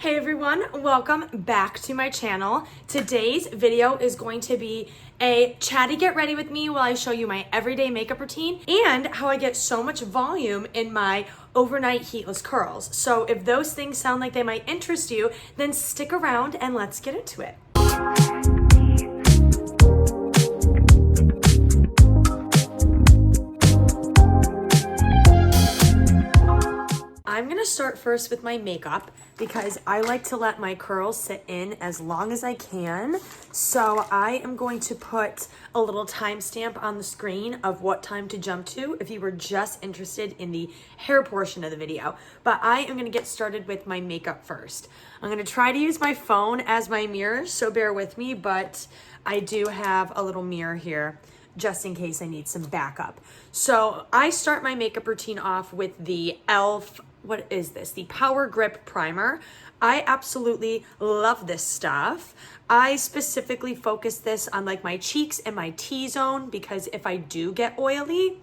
Hey everyone, welcome back to my channel. Today's video is going to be a chatty get ready with me while I show you my everyday makeup routine and how I get so much volume in my overnight heatless curls. So if those things sound like they might interest you, then stick around and let's get into it. I'm gonna start first with my makeup because I like to let my curls sit in as long as I can. So I am going to put a little timestamp on the screen of what time to jump to if you were just interested in the hair portion of the video. But I am gonna get started with my makeup first. I'm gonna try to use my phone as my mirror, so bear with me, but I do have a little mirror here just in case I need some backup. So I start my makeup routine off with the e.l.f. What is this? The Power Grip Primer. I absolutely love this stuff. I specifically focus this on like my cheeks and my T-zone because if I do get oily,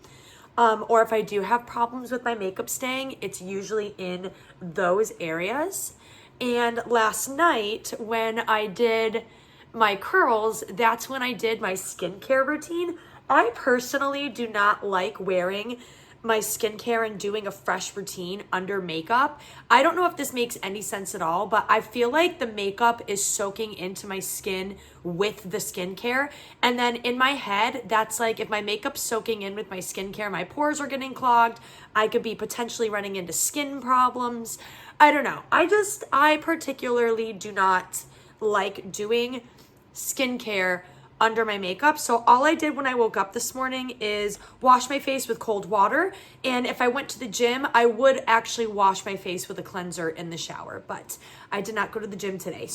or if I do have problems with my makeup staying, it's usually in those areas. And last night when I did my curls, that's when I did my skincare routine. I personally do not like wearing my skincare and doing a fresh routine under makeup. I don't know if this makes any sense at all, but I feel like the makeup is soaking into my skin with the skincare. And then in my head, that's like if my makeup's soaking in with my skincare, my pores are getting clogged. I could be potentially running into skin problems. I don't know. I particularly do not like doing skincare under my makeup. So all I did when I woke up this morning is wash my face with cold water. And if I went to the gym, I would actually wash my face with a cleanser in the shower, but I did not go to the gym today.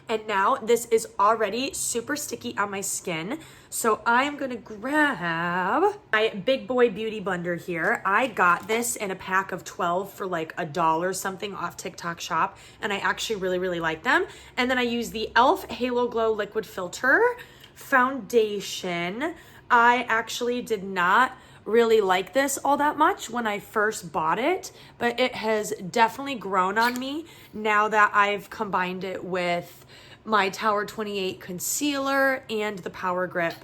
And now this is already super sticky on my skin. So I'm gonna grab my Big Boy Beauty Blender here. I got this in a pack of 12 for like $1 something off TikTok shop. And I actually really like them. And then I use the e.l.f. Halo Glow Liquid Filter foundation. I actually did not really like this all that much when I first bought it, but it has definitely grown on me now that I've combined it with my Tower 28 concealer and the Power Grip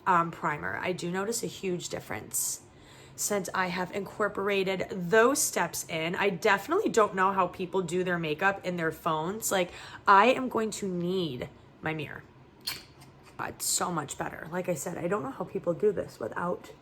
primer. I do notice a huge difference since I have incorporated those steps in. I definitely don't know how people do their makeup in their phones. Like, I am going to need my mirror. It's so much better. Like I said, I don't know how people do this without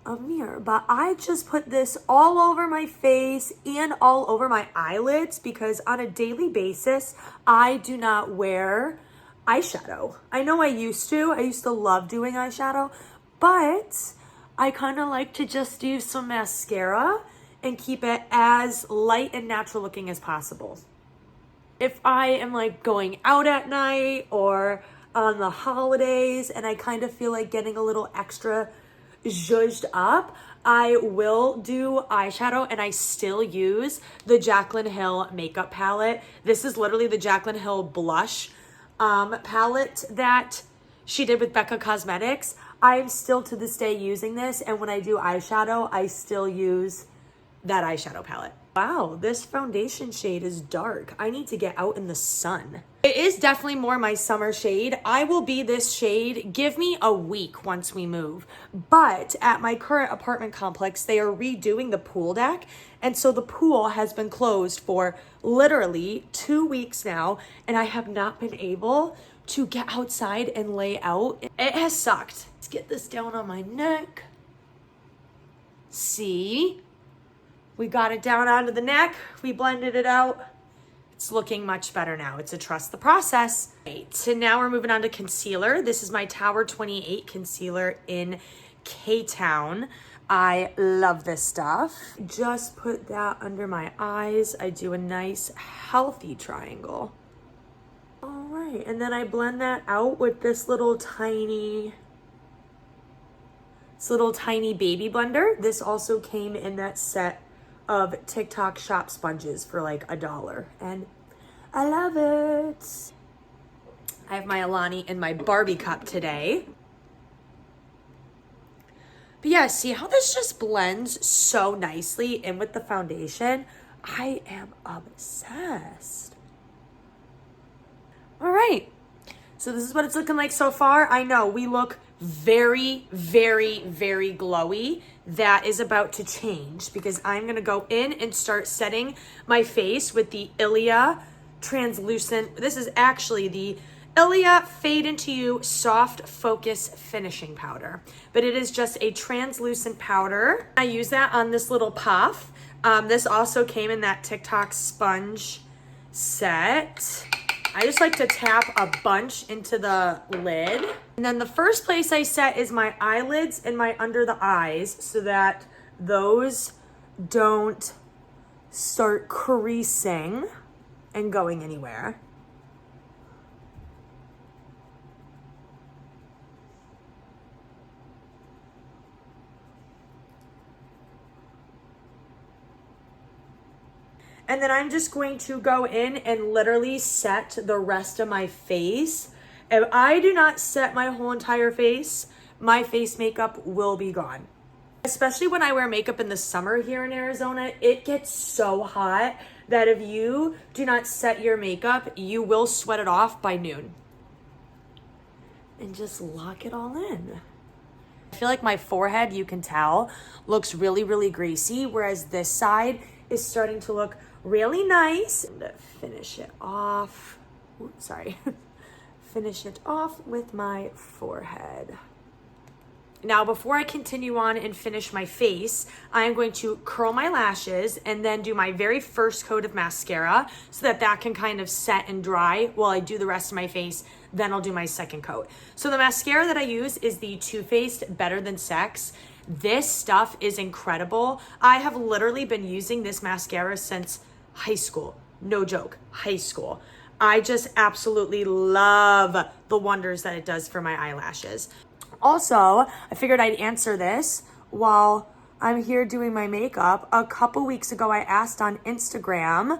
a mirror, but I just put this all over my face and all over my eyelids because on a daily basis, I do not wear eyeshadow. I know I used to love doing eyeshadow, but I kind of like to just do some mascara and keep it as light and natural looking as possible. If I am like going out at night or on the holidays and I kind of feel like getting a little extra zhuzhed up, I will do eyeshadow and I still use the Jaclyn Hill makeup palette. This is literally the Jaclyn Hill blush palette that she did with Becca Cosmetics. I'm still to this day using this, and when I do eyeshadow, I still use that eyeshadow palette. Wow, this foundation shade is dark. I need to get out in the sun. It is definitely more my summer shade. I will be this shade. Give me a week once we move. But at my current apartment complex, they are redoing the pool deck. And so the pool has been closed for literally 2 weeks now. And I have not been able to get outside and lay out. It has sucked. Let's get this down on my neck. See? We got it down onto the neck. We blended it out. It's looking much better now. It's a trust the process. Right, so now we're moving on to concealer. This is my Tower 28 concealer in K-Town. I love this stuff. Just put that under my eyes. I do a nice healthy triangle. All right, and then I blend that out with this little tiny baby blender. This also came in that set of TikTok shop sponges for like $1, and I love it. I have my Alani in my Barbie cup today. But yeah, see how this just blends so nicely in with the foundation? I am obsessed. All right. So this is what it's looking like so far. I know we look very, very, very glowy. That is about to change because I'm going to go in and start setting my face with the Ilia translucent. This is actually the Ilia Fade Into You Soft Focus Finishing Powder, but it is just a translucent powder. I use that on this little puff. This also came in that TikTok sponge set. I just like to tap a bunch into the lid. And then the first place I set is my eyelids and my under the eyes so that those don't start creasing and going anywhere. And then I'm just going to go in and literally set the rest of my face. If I do not set my whole entire face, my face makeup will be gone. Especially when I wear makeup in the summer here in Arizona, it gets so hot that if you do not set your makeup, you will sweat it off by noon. And just lock it all in. I feel like my forehead, you can tell, looks really, really greasy, whereas this side is starting to look really nice. And to finish it off, finish it off with my forehead. Now, before I continue on and finish my face, I am going to curl my lashes and then do my very first coat of mascara so that that can kind of set and dry while I do the rest of my face. Then I'll do my second coat. So the mascara that I use is the Too Faced Better Than Sex. This stuff is incredible. I have literally been using this mascara since high school. No joke, high school. I just absolutely love the wonders that it does for my eyelashes. Also, I figured I'd answer this while I'm here doing my makeup. A couple weeks ago, I asked on Instagram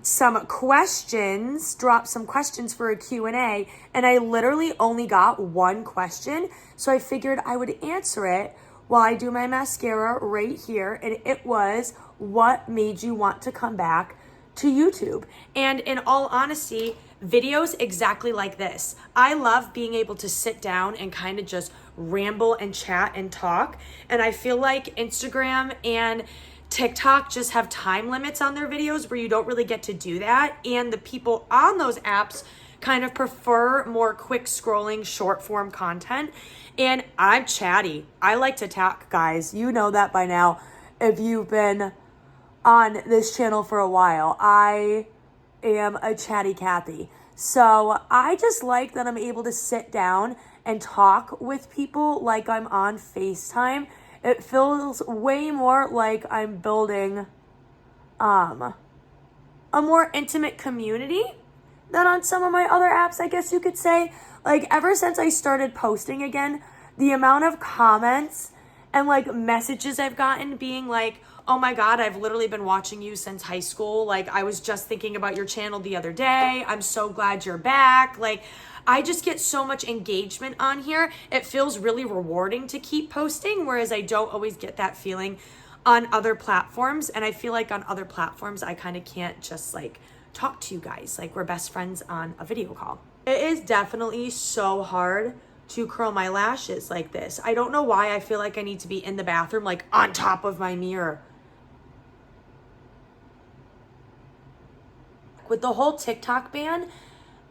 some questions, dropped some questions for a Q&A, and I literally only got one question. So I figured I would answer it while I do my mascara right here. And it was, what made you want to come back to YouTube? And in all honesty, videos exactly like this. I love being able to sit down and kind of just ramble and chat and talk. And I feel like Instagram and TikTok just have time limits on their videos where you don't really get to do that. And the people on those apps kind of prefer more quick scrolling, short form content. And I'm chatty. I like to talk, guys. You know that by now if you've been on this channel for a while. I am a chatty Cathy. So I just like that I'm able to sit down and talk with people like I'm on FaceTime. It feels way more like I'm building a more intimate community than on some of my other apps, I guess you could say. Like, ever since I started posting again, the amount of comments and like messages I've gotten being like, oh my God, I've literally been watching you since high school. Like, I was just thinking about your channel the other day. I'm so glad you're back. Like, I just get so much engagement on here. It feels really rewarding to keep posting, whereas I don't always get that feeling on other platforms. And I feel like on other platforms, I kind of can't just like talk to you guys like we're best friends on a video call. It is definitely so hard to curl my lashes like this. I don't know why I feel like I need to be in the bathroom, like on top of my mirror. With the whole TikTok ban,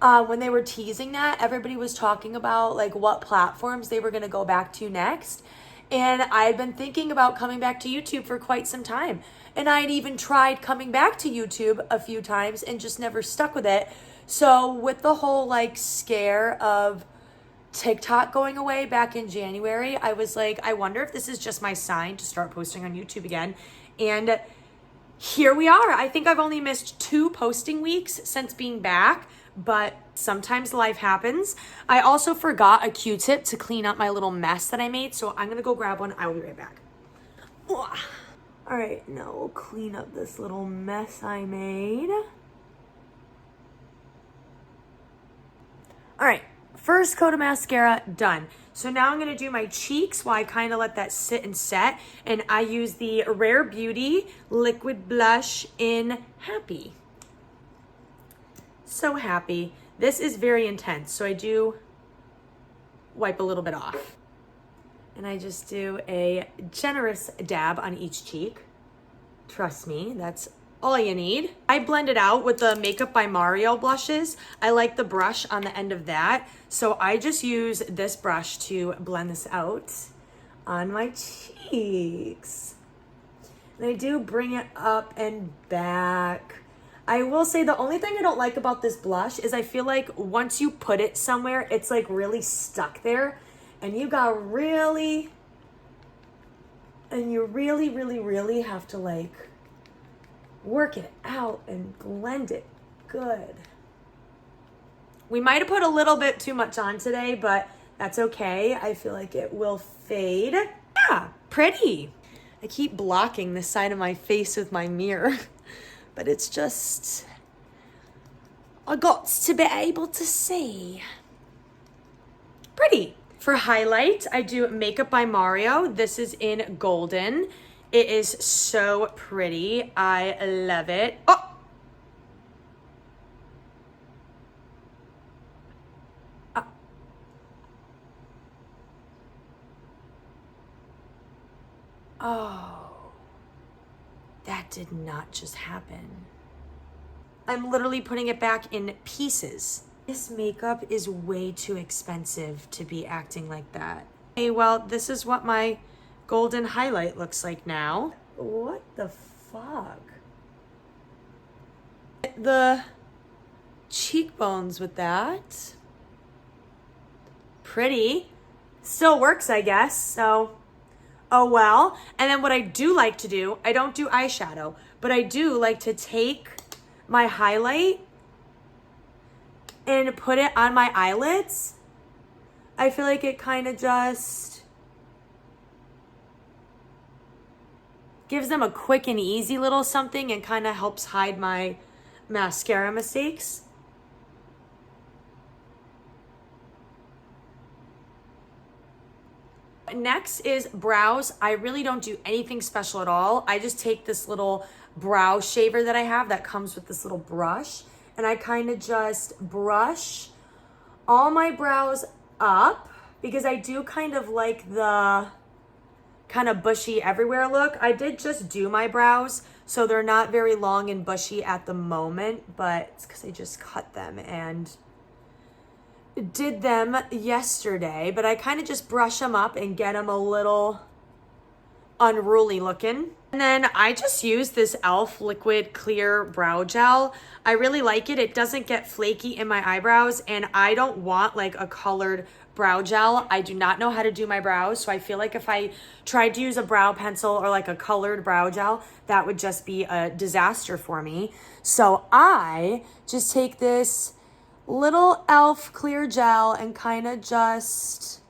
when they were teasing that, everybody was talking about like what platforms they were going to go back to next. And I had been thinking about coming back to YouTube for quite some time. And I had even tried coming back to YouTube a few times and just never stuck with it. So with the whole like scare of TikTok going away back in January, I was like, I wonder if this is just my sign to start posting on YouTube again. And here we are. I think I've only missed 2 posting weeks since being back, but sometimes life happens. I also forgot a Q-tip to clean up my little mess that I made, so I'm gonna go grab one. I will be right back. All right, now we'll clean up this little mess I made. All right, First coat of mascara done. So now I'm gonna do my cheeks while I kind of let that sit and set. And I use the Rare Beauty Liquid Blush in Happy. So happy. This is very intense, so I do wipe a little bit off. And I just do a generous dab on each cheek. Trust me, that's all you need. I blend it out with the Makeup by Mario blushes. I like the brush on the end of that. So I just use this brush to blend this out on my cheeks. And I do bring it up and back. I will say the only thing I don't like about this blush is I feel like once you put it somewhere, it's like really stuck there. And you really have to like work it out and blend it good. We might have put a little bit too much on today, but that's okay. I feel like it will fade. Yeah, pretty. I keep blocking this side of my face with my mirror, but it's just, I got to be able to see. Pretty. For highlight, I do Makeup by Mario. This is in Golden. It is so pretty. I love it. Oh! Oh. That did not just happen. I'm literally putting it back in pieces. This makeup is way too expensive to be acting like that. Hey, well, this is what my golden highlight looks like now. What the fuck? The cheekbones with that. Pretty. Still works, I guess, so oh well. And then what I do like to do, I don't do eyeshadow, but I do like to take my highlight and put it on my eyelids. I feel like it kind of just gives them a quick and easy little something and kind of helps hide my mascara mistakes. Next is brows. I really don't do anything special at all. I just take this little brow shaver that I have that comes with this little brush, and I kind of just brush all my brows up because I do kind of like the kind of bushy everywhere look. I did just do my brows, so they're not very long and bushy at the moment, but it's because I just cut them and did them yesterday. But I kind of just brush them up and get them a little unruly looking. And then I just use this e.l.f. liquid clear brow gel. I really like it. It doesn't get flaky in my eyebrows, and I don't want like a colored brow gel. I do not know how to do my brows, so I feel like if I tried to use a brow pencil or like a colored brow gel, that would just be a disaster for me. So I just take this little e.l.f. clear gel and kind of just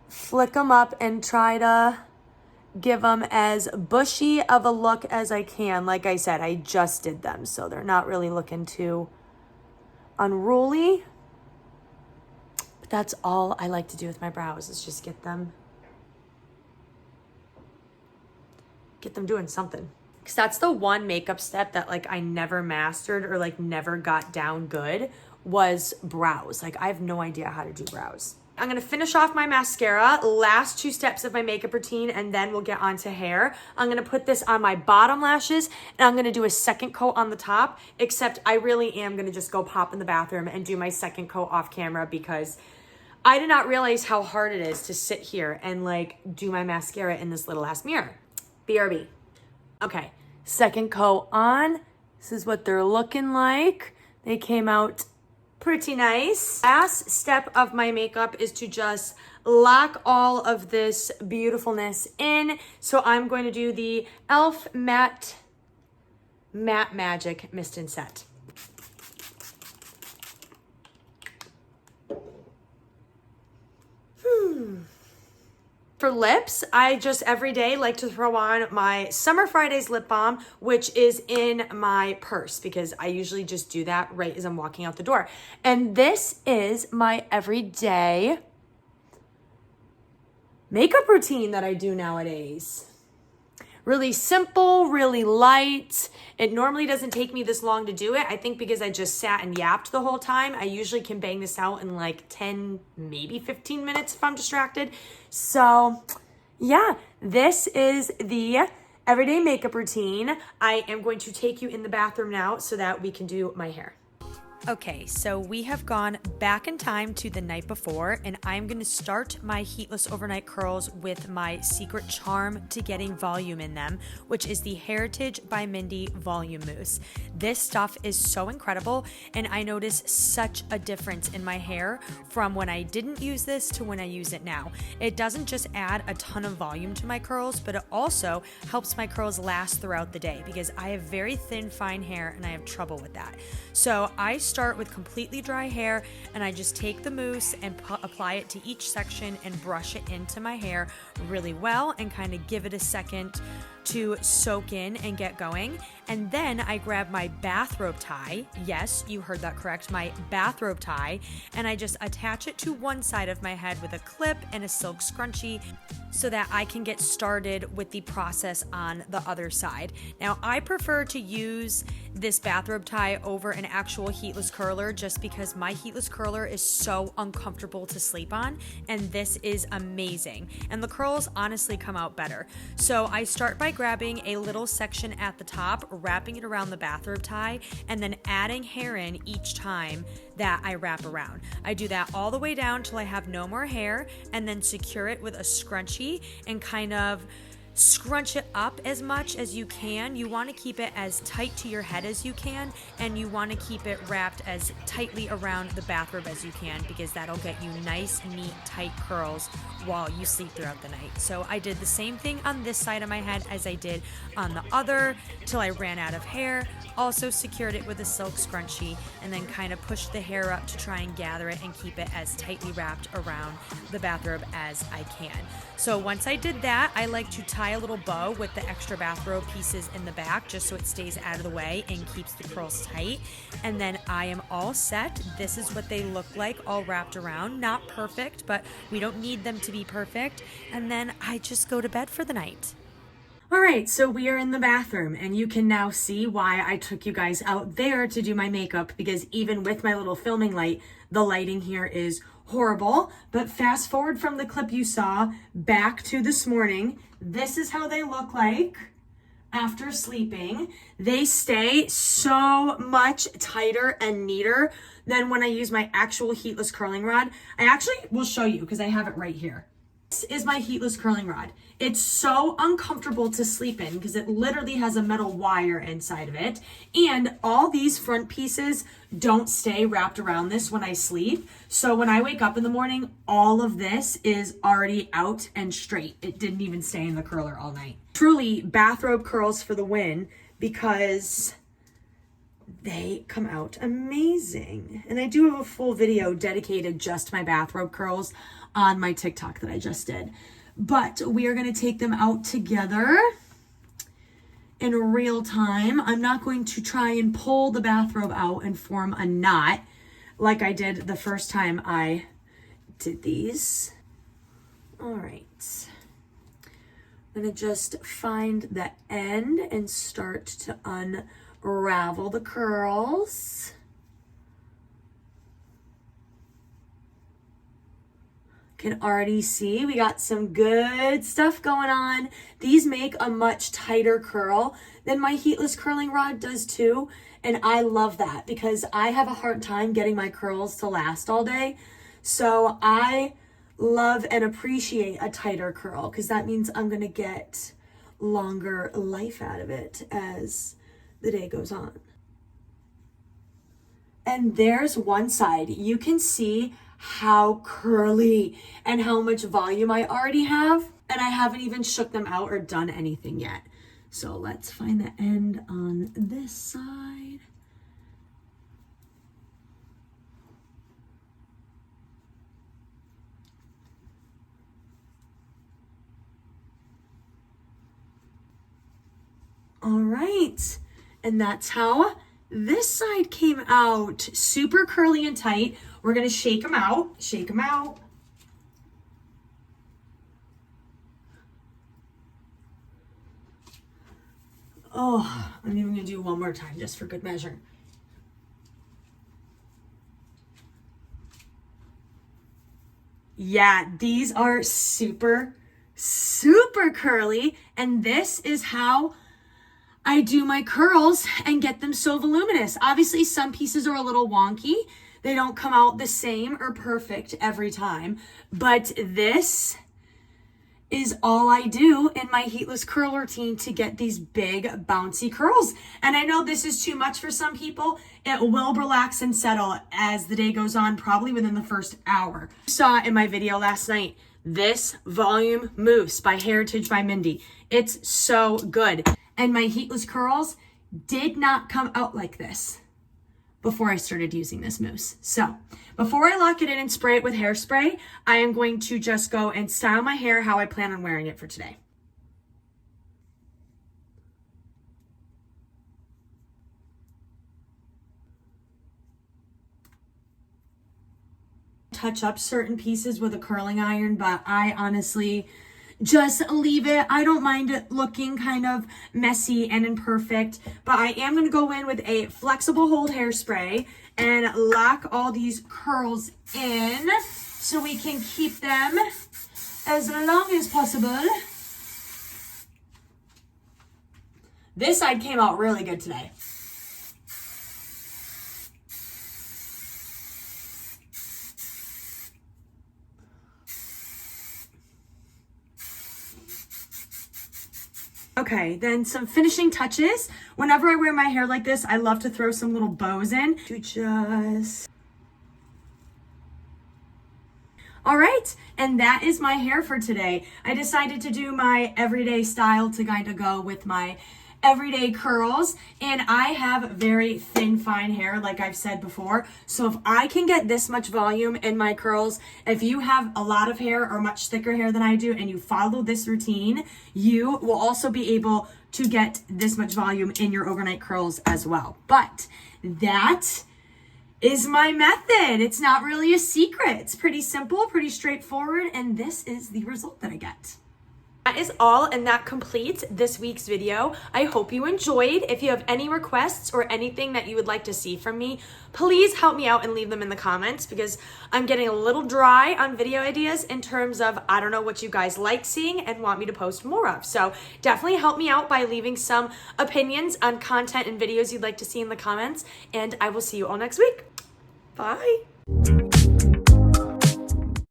flick them up and try to give them as bushy of a look as I can. Like I said, I just did them, so they're not really looking too unruly. But that's all I like to do with my brows, is just get them doing something. Because that's the one makeup step that like I never mastered or like never got down good, was brows. Like I have no idea how to do brows. I'm going to finish off my mascara, last 2 steps of my makeup routine, and then we'll get on to hair. I'm going to put this on my bottom lashes, and I'm going to do a second coat on the top, except I really am going to just go pop in the bathroom and do my second coat off camera because I did not realize how hard it is to sit here and like do my mascara in this little ass mirror. BRB. Okay, second coat on. This is what they're looking like. They came out pretty nice. Last step of my makeup is to just lock all of this beautifulness in. So I'm going to do the e.l.f. Matte Magic Mist and Set. For lips, I just every day like to throw on my Summer Fridays lip balm, which is in my purse because I usually just do that right as I'm walking out the door. And this is my everyday makeup routine that I do nowadays. Really simple, really light. It normally doesn't take me this long to do it. I think because I just sat and yapped the whole time, I usually can bang this out in like 10, maybe 15 minutes if I'm distracted. So yeah, this is the everyday makeup routine. I am going to take you in the bathroom now so that we can do my hair. Okay, so we have gone back in time to the night before, and I'm going to start my heatless overnight curls with my secret charm to getting volume in them, which is the Heritage by Mindy Volume Mousse. This stuff is so incredible, and I notice such a difference in my hair from when I didn't use this to when I use it now. It doesn't just add a ton of volume to my curls, but it also helps my curls last throughout the day because I have very thin, fine hair, and I have trouble with that. So I start with completely dry hair, and I just take the mousse and apply it to each section and brush it into my hair really well and kind of give it a second to soak in and get going. And then I grab my bathrobe tie. Yes, you heard that correct, my bathrobe tie. And I just attach it to one side of my head with a clip and a silk scrunchie so that I can get started with the process on the other side. Now, I prefer to use this bathrobe tie over an actual heatless curler just because my heatless curler is so uncomfortable to sleep on, and this is amazing. And the curls honestly come out better. So I start by grabbing a little section at the top, wrapping it around the bathrobe tie, and then adding hair in each time that I wrap around. I do that all the way down till I have no more hair, and then secure it with a scrunchie and kind of scrunch it up as much as you can. You want to keep it as tight to your head as you can, and you want to keep it wrapped as tightly around the bathrobe as you can because that'll get you nice, neat, tight curls while you sleep throughout the night. So I did the same thing on this side of my head as I did on the other till I ran out of hair. Also secured it with a silk scrunchie and then kind of pushed the hair up to try and gather it and keep it as tightly wrapped around the bathrobe as I can. So once I did that, I like to tie a little bow with the extra bathrobe pieces in the back just so it stays out of the way and keeps the curls tight. And then I am all set. This is what they look like all wrapped around. Not perfect, but we don't need them to be perfect. And then I just go to bed for the night. All right, so we are in the bathroom, and you can now see why I took you guys out there to do my makeup, because even with my little filming light, the lighting here is horrible. But fast forward from the clip you saw back to this morning, this is how they look like after sleeping. They stay so much tighter and neater than when I use my actual heatless curling rod. I actually will show you because I have it right here. This is my heatless curling rod. It's so uncomfortable to sleep in because it literally has a metal wire inside of it. And all these front pieces don't stay wrapped around this when I sleep. So when I wake up in the morning, all of this is already out and straight. It didn't even stay in the curler all night. Truly bathrobe curls for the win because they come out amazing. And I do have a full video dedicated just to my bathrobe curls on my TikTok that I just did. But we are going to take them out together in real time. I'm not going to try and pull the bathrobe out and form a knot like I did the first time I did these. All right. I'm going to just find the end and start to unravel the curls. Can already see we got some good stuff going on. These make a much tighter curl than my heatless curling rod does too. And I love that because I have a hard time getting my curls to last all day. So I love and appreciate a tighter curl because that means I'm gonna get longer life out of it as the day goes on. And there's one side. You can see how curly and how much volume I already have, and I haven't even shook them out or done anything yet. So let's find the end on this side. right. And that's how this side came out. Super curly and tight. We're going to shake them out. Shake them out. Oh, I'm even going to do one more time just for good measure. Yeah, these are super, super curly. And this is how I do my curls and get them so voluminous. Obviously, some pieces are a little wonky. They don't come out the same or perfect every time. But this is all I do in my heatless curl routine to get these big bouncy curls. And I know this is too much for some people. It will relax and settle as the day goes on, probably within the first hour. You saw in my video last night, this volume mousse by Heritage by Mindy. It's so good. And my heatless curls did not come out like this before I started using this mousse. So before I lock it in and spray it with hairspray, I am going to just go and style my hair how I plan on wearing it for today. Touch up certain pieces with a curling iron, but I honestly just leave it. I don't mind it looking kind of messy and imperfect, but I am going to go in with a flexible hold hairspray and lock all these curls in so we can keep them as long as possible. This side came out really good today. Okay, then some finishing touches. Whenever I wear my hair like this, I love to throw some little bows in to just... All right, and that is my hair for today. I decided to do my everyday style to kind of go with my everyday curls, and I have very thin, fine hair, like I've said before. So if I can get this much volume in my curls, if you have a lot of hair or much thicker hair than I do, and you follow this routine, you will also be able to get this much volume in your overnight curls as well. But that is my method. It's not really a secret. It's pretty simple, pretty straightforward, and this is the result that I get. That is all, and that completes this week's video. I hope you enjoyed. If you have any requests or anything that you would like to see from me, please help me out and leave them in the comments, because I'm getting a little dry on video ideas in terms of I don't know what you guys like seeing and want me to post more of. So definitely help me out by leaving some opinions on content and videos you'd like to see in the comments, and I will see you all next week. Bye.